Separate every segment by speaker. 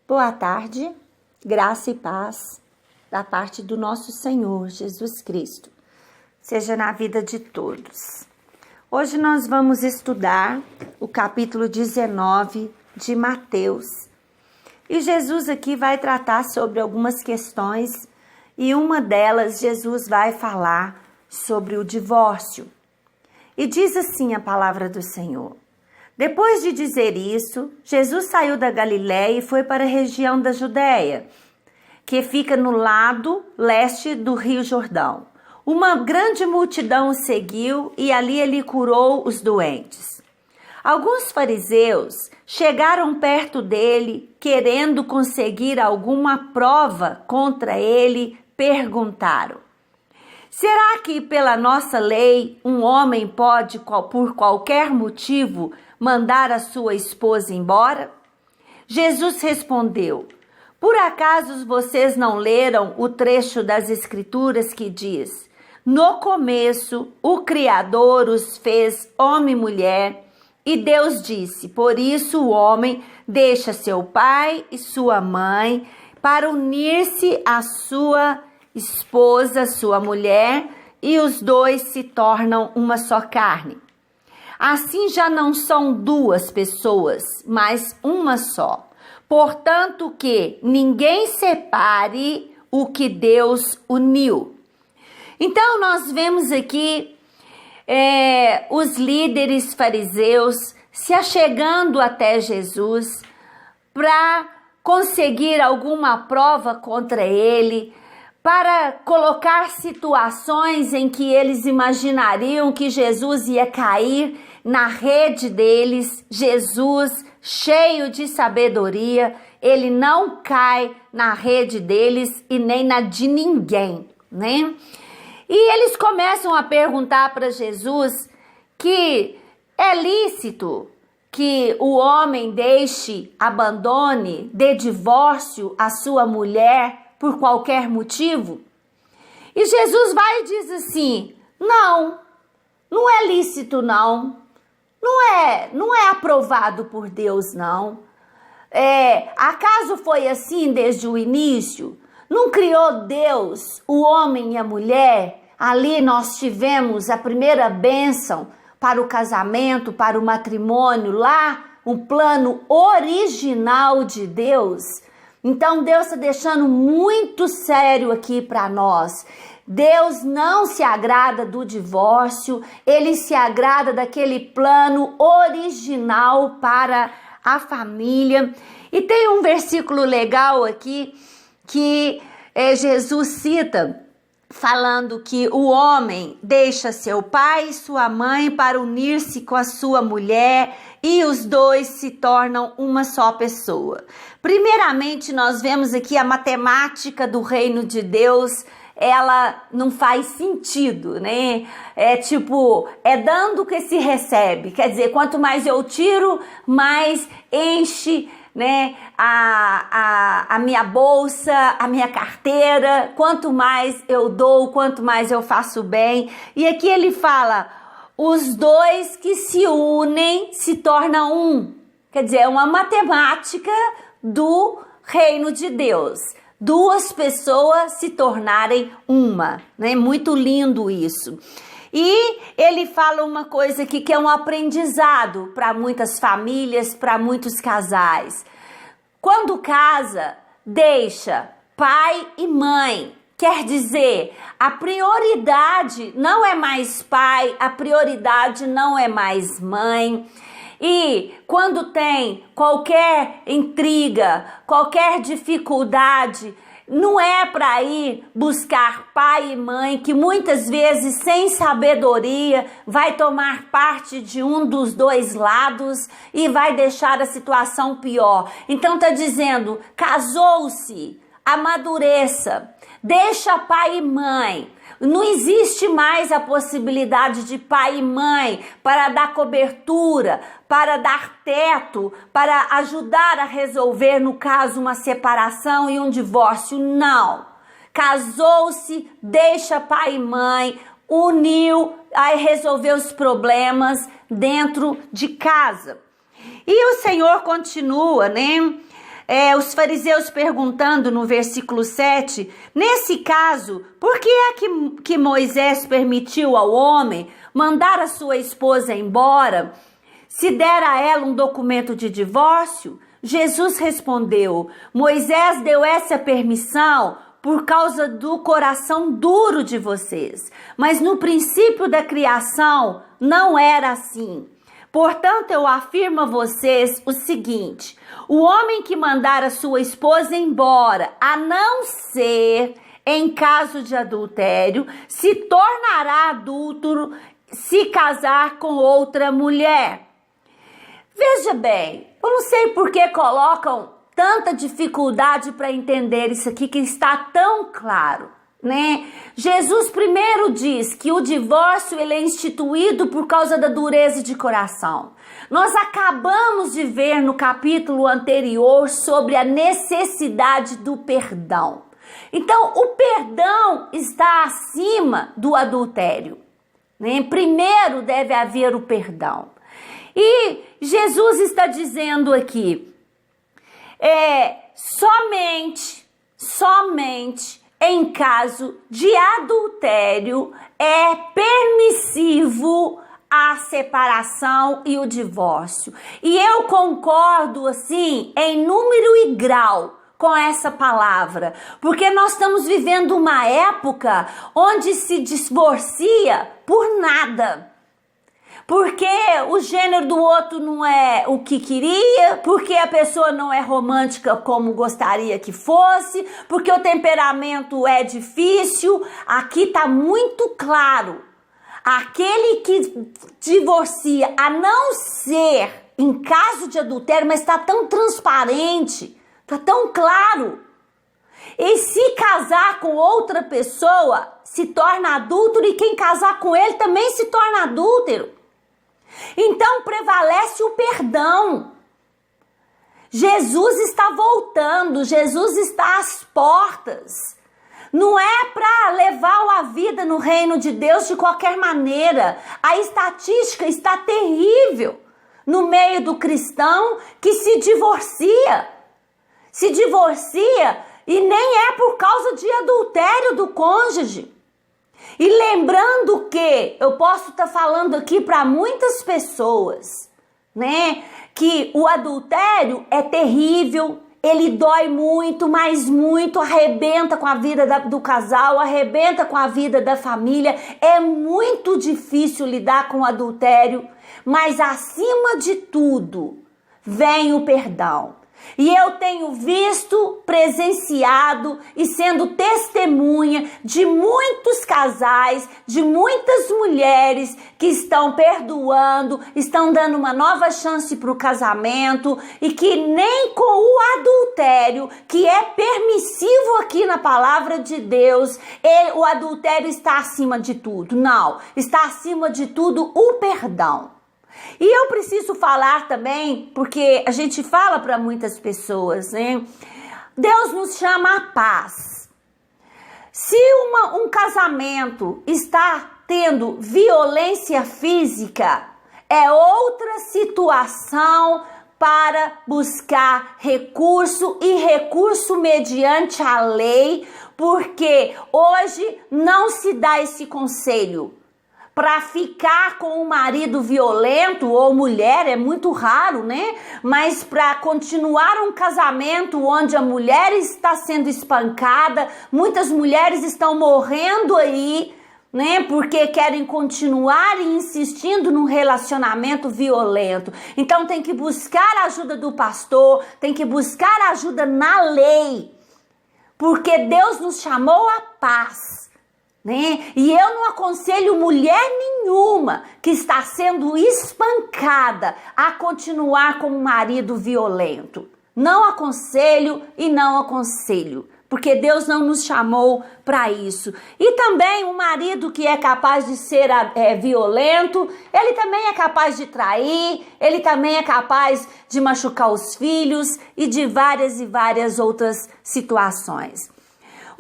Speaker 1: Boa tarde, graça e paz da parte do nosso Senhor Jesus Cristo. Seja na vida de todos. Hoje nós vamos estudar o capítulo 19 de Mateus. E Jesus aqui vai tratar sobre algumas questões e uma delas Jesus vai falar sobre o divórcio. E diz assim a palavra do Senhor. Depois de dizer isso, Jesus saiu da Galiléia e foi para a região da Judéia, que fica no lado leste do Rio Jordão. Uma grande multidão o seguiu e ali ele curou os doentes. Alguns fariseus chegaram perto dele, querendo conseguir alguma prova contra ele, perguntaram: será que pela nossa lei um homem pode, por qualquer motivo, mandar a sua esposa embora? Jesus respondeu: por acaso vocês não leram o trecho das Escrituras que diz: no começo o Criador os fez homem e mulher, e Deus disse: por isso o homem deixa seu pai e sua mãe para unir-se à sua esposa, sua mulher, e os dois se tornam uma só carne. Assim já não são duas pessoas, mas uma só. Portanto que ninguém separe o que Deus uniu. Então nós vemos aqui os líderes fariseus se achegando até Jesus para conseguir alguma prova contra ele, para colocar situações em que eles imaginariam que Jesus ia cair na rede deles. Jesus, cheio de sabedoria, ele não cai na rede deles e nem na de ninguém, né? E eles começam a perguntar para Jesus que é lícito que o homem abandone, dê divórcio à sua mulher por qualquer motivo? E Jesus vai e diz assim: não é lícito não é aprovado por Deus não. Acaso foi assim desde o início? Não criou Deus o homem e a mulher? Ali nós tivemos a primeira bênção para o casamento, para o matrimônio, lá um plano original de Deus. Então Deus está deixando muito sério aqui para nós. Deus não se agrada do divórcio, ele se agrada daquele plano original para a família. E tem um versículo legal aqui que Jesus cita, falando que o homem deixa seu pai e sua mãe para unir-se com a sua mulher e os dois se tornam uma só pessoa. Primeiramente, nós vemos aqui a matemática do reino de Deus, ela não faz sentido, né? É dando que se recebe. Quer dizer, quanto mais eu tiro, mais enche, né, a minha bolsa, a minha carteira. Quanto mais eu dou, quanto mais eu faço bem. E aqui ele fala: os dois que se unem se tornam um. Quer dizer, é uma matemática do reino de Deus. Duas pessoas se tornarem uma, né? Muito lindo isso. E ele fala uma coisa aqui que é um aprendizado para muitas famílias, para muitos casais. Quando casa, deixa pai e mãe. Quer dizer, a prioridade não é mais pai, a prioridade não é mais mãe. E quando tem qualquer intriga, qualquer dificuldade, não é para ir buscar pai e mãe que muitas vezes, sem sabedoria, vai tomar parte de um dos dois lados e vai deixar a situação pior. Então está dizendo: casou-se, amadureça, deixa pai e mãe. Não existe mais a possibilidade de pai e mãe para dar cobertura, para dar teto, para ajudar a resolver, no caso, uma separação e um divórcio. Não. Casou-se, deixa pai e mãe, uniu, aí resolveu os problemas dentro de casa. E o Senhor continua, né? os fariseus perguntando no versículo 7, nesse caso, por que é que Moisés permitiu ao homem mandar a sua esposa embora, se der a ela um documento de divórcio? Jesus respondeu, Moisés deu essa permissão por causa do coração duro de vocês, mas no princípio da criação não era assim. Portanto, eu afirmo a vocês o seguinte, o homem que mandar a sua esposa embora, a não ser em caso de adultério, se tornará adúltero se casar com outra mulher. Veja bem, eu não sei por que colocam tanta dificuldade para entender isso aqui que está tão claro, né? Jesus primeiro diz que o divórcio ele é instituído por causa da dureza de coração. Nós acabamos de ver no capítulo anterior sobre a necessidade do perdão. Então, o perdão está acima do adultério, né? Primeiro deve haver o perdão. E Jesus está dizendo aqui, somente em caso de adultério é permissivo a separação e o divórcio. E eu concordo assim em número e grau com essa palavra, porque nós estamos vivendo uma época onde se divorcia por nada. Porque o gênero do outro não é o que queria, porque a pessoa não é romântica como gostaria que fosse, porque o temperamento é difícil. Aqui está muito claro. Aquele que divorcia, a não ser em caso de adultério, mas está tão transparente, está tão claro. E se casar com outra pessoa, se torna adúltero, e quem casar com ele também se torna adúltero. Então prevalece o perdão. Jesus está voltando, Jesus está às portas. Não é para levar a vida no reino de Deus de qualquer maneira. A estatística está terrível no meio do cristão que se divorcia. Se divorcia e nem é por causa de adultério do cônjuge. E lembrando que eu posso estar falando aqui para muitas pessoas, né? Que o adultério é terrível, ele dói muito, mas muito, arrebenta com a vida do casal, arrebenta com a vida da família. É muito difícil lidar com o adultério, mas acima de tudo vem o perdão. E eu tenho visto, presenciado e sendo testemunha de muitos casais, de muitas mulheres que estão perdoando, estão dando uma nova chance para o casamento e que nem com o adultério, que é permissivo aqui na palavra de Deus, o adultério está acima de tudo. Não, está acima de tudo o perdão. E eu preciso falar também, porque a gente fala para muitas pessoas, né? Deus nos chama à paz. Se um casamento está tendo violência física, é outra situação para buscar recurso e recurso mediante a lei, porque hoje não se dá esse conselho. Para ficar com um marido violento ou mulher é muito raro, né? Mas para continuar um casamento onde a mulher está sendo espancada, muitas mulheres estão morrendo aí, né? Porque querem continuar insistindo num relacionamento violento. Então tem que buscar a ajuda do pastor, tem que buscar ajuda na lei, porque Deus nos chamou à paz. Né? E eu não aconselho mulher nenhuma que está sendo espancada a continuar com um marido violento. Não aconselho e não aconselho, porque Deus não nos chamou para isso. E também um marido que é capaz de ser violento, ele também é capaz de trair, ele também é capaz de machucar os filhos e de várias e várias outras situações.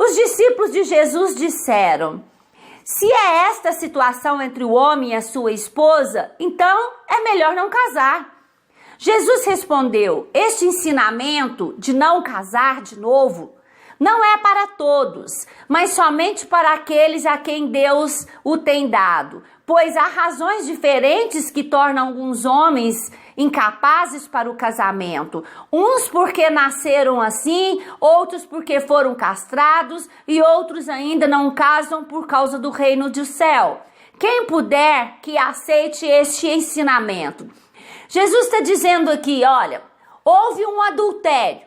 Speaker 1: Os discípulos de Jesus disseram, se é esta a situação entre o homem e a sua esposa, então é melhor não casar. Jesus respondeu: este ensinamento de não casar de novo não é para todos, mas somente para aqueles a quem Deus o tem dado, pois há razões diferentes que tornam alguns homens incapazes para o casamento. Uns porque nasceram assim, outros porque foram castrados e outros ainda não casam por causa do reino do céu. Quem puder, que aceite este ensinamento. Jesus está dizendo aqui, olha, houve um adultério,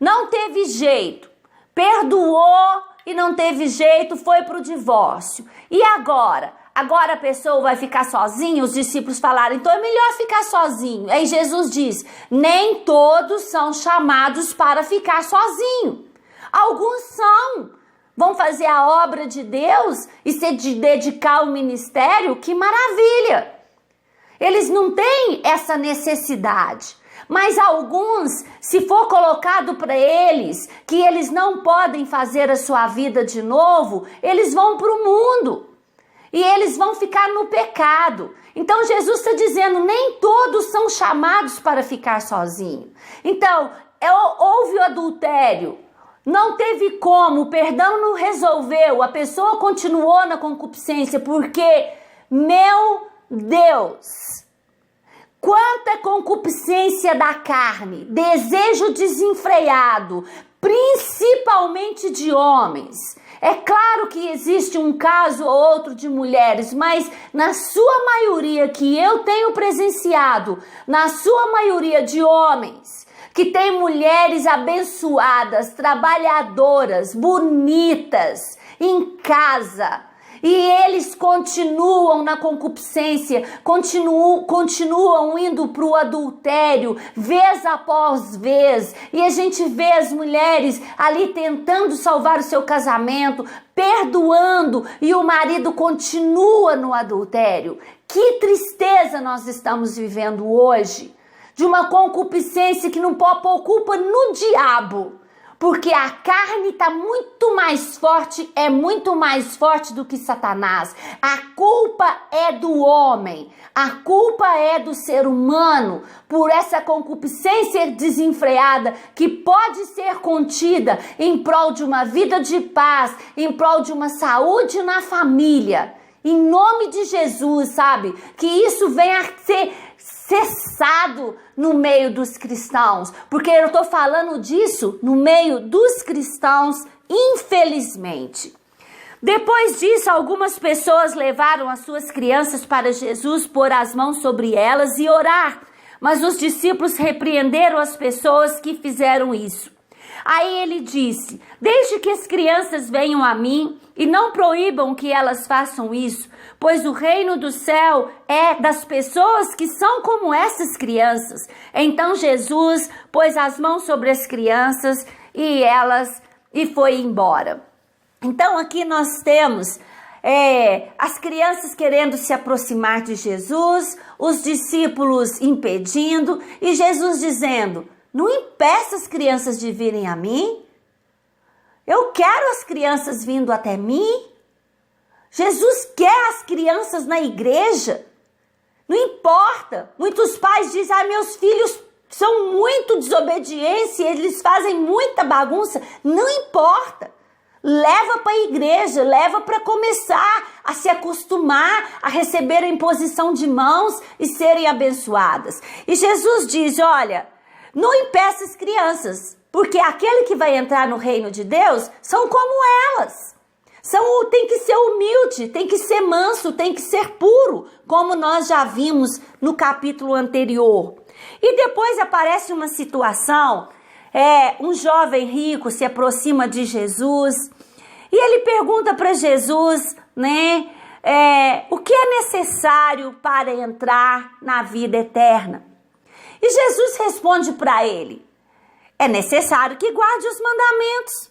Speaker 1: não teve jeito, perdoou e não teve jeito, foi para o divórcio. E agora? Agora a pessoa vai ficar sozinha? Os discípulos falaram, então é melhor ficar sozinho. Aí Jesus diz, nem todos são chamados para ficar sozinho. Alguns são. Vão fazer a obra de Deus e se dedicar ao ministério? Que maravilha! Eles não têm essa necessidade. Mas alguns, se for colocado para eles que eles não podem fazer a sua vida de novo, eles vão para o mundo e eles vão ficar no pecado. Então Jesus está dizendo, nem todos são chamados para ficar sozinhos. Então, houve o adultério, não teve como, o perdão não resolveu, a pessoa continuou na concupiscência, porque, meu Deus, quanta concupiscência da carne, desejo desenfreado, principalmente de homens. É claro que existe um caso ou outro de mulheres, mas na sua maioria que eu tenho presenciado, na sua maioria de homens, que tem mulheres abençoadas, trabalhadoras, bonitas, em casa, e eles continuam na concupiscência, continuam indo para o adultério, vez após vez. E a gente vê as mulheres ali tentando salvar o seu casamento, perdoando, e o marido continua no adultério. Que tristeza nós estamos vivendo hoje, de uma concupiscência que não pôr culpa no diabo. Porque a carne está muito mais forte, é muito mais forte do que Satanás. A culpa é do homem, a culpa é do ser humano por essa concupiscência desenfreada que pode ser contida em prol de uma vida de paz, em prol de uma saúde na família. Em nome de Jesus, sabe? Que isso venha a ser cessado no meio dos cristãos, porque eu estou falando disso no meio dos cristãos, infelizmente. Depois disso, algumas pessoas levaram as suas crianças para Jesus, pôr as mãos sobre elas e orar, mas os discípulos repreenderam as pessoas que fizeram isso. Aí ele disse, deixe que as crianças venham a mim e não proíbam que elas façam isso, pois o reino do céu é das pessoas que são como essas crianças. Então Jesus pôs as mãos sobre as crianças e foi embora. Então aqui nós temos as crianças querendo se aproximar de Jesus, os discípulos impedindo e Jesus dizendo, não impeça as crianças de virem a mim. Eu quero as crianças vindo até mim. Jesus quer as crianças na igreja. Não importa. Muitos pais dizem, meus filhos são muito desobedientes, eles fazem muita bagunça. Não importa. Leva para a igreja, leva para começar a se acostumar a receber a imposição de mãos e serem abençoadas. E Jesus diz, olha, não impeça as crianças, porque aquele que vai entrar no reino de Deus são como elas. Tem que ser humilde, tem que ser manso, tem que ser puro, como nós já vimos no capítulo anterior. E depois aparece uma situação, um jovem rico se aproxima de Jesus e ele pergunta para Jesus, né, o que é necessário para entrar na vida eterna? E Jesus responde para ele, é necessário que guarde os mandamentos.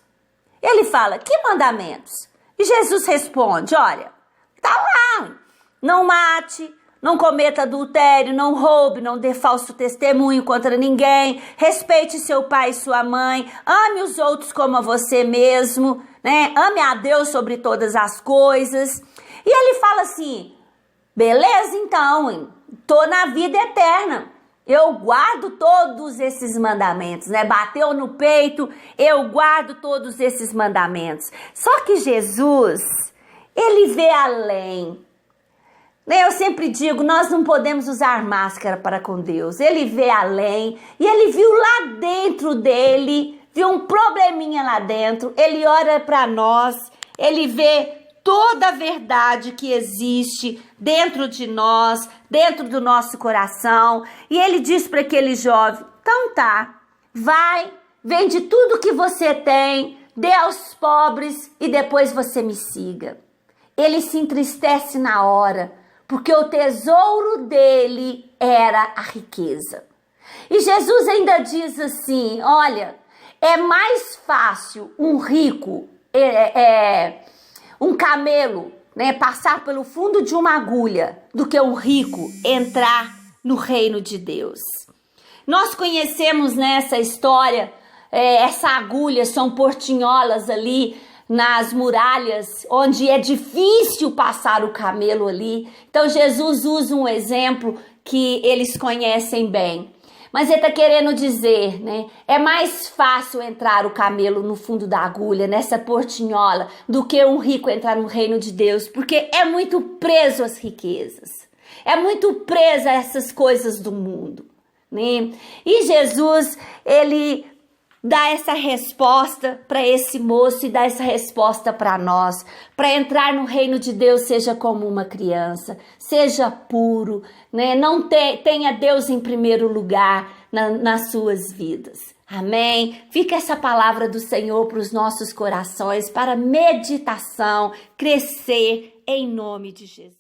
Speaker 1: Ele fala, que mandamentos? E Jesus responde, olha, tá lá, não mate, não cometa adultério, não roube, não dê falso testemunho contra ninguém, respeite seu pai e sua mãe, ame os outros como a você mesmo, né? Ame a Deus sobre todas as coisas. E ele fala assim, beleza então, tô na vida eterna. Eu guardo todos esses mandamentos, né? Bateu no peito, eu guardo todos esses mandamentos. Só que Jesus, ele vê além. Eu sempre digo, nós não podemos usar máscara para com Deus. Ele vê além e ele viu lá dentro dele, viu um probleminha lá dentro. Ele olha para nós, ele vê toda a verdade que existe dentro de nós, dentro do nosso coração. E ele diz para aquele jovem, então tá, vai, vende tudo que você tem, dê aos pobres e depois você me siga. Ele se entristece na hora, porque o tesouro dele era a riqueza. E Jesus ainda diz assim, olha, é mais fácil um rico, um camelo, né, passar pelo fundo de uma agulha do que um rico entrar no reino de Deus. Nós conhecemos nessa história, essa agulha são portinholas ali nas muralhas, onde é difícil passar o camelo ali. Então Jesus usa um exemplo que eles conhecem bem. Mas ele está querendo dizer, né? É mais fácil entrar o camelo no fundo da agulha, nessa portinhola, do que um rico entrar no reino de Deus, porque é muito preso às riquezas. É muito preso a essas coisas do mundo, né? E Jesus, ele dá essa resposta para esse moço e dá essa resposta para nós. Para entrar no reino de Deus, seja como uma criança, seja puro, né? Não tenha Deus em primeiro lugar nas suas vidas. Amém? Fica essa palavra do Senhor para os nossos corações, para meditação, crescer em nome de Jesus.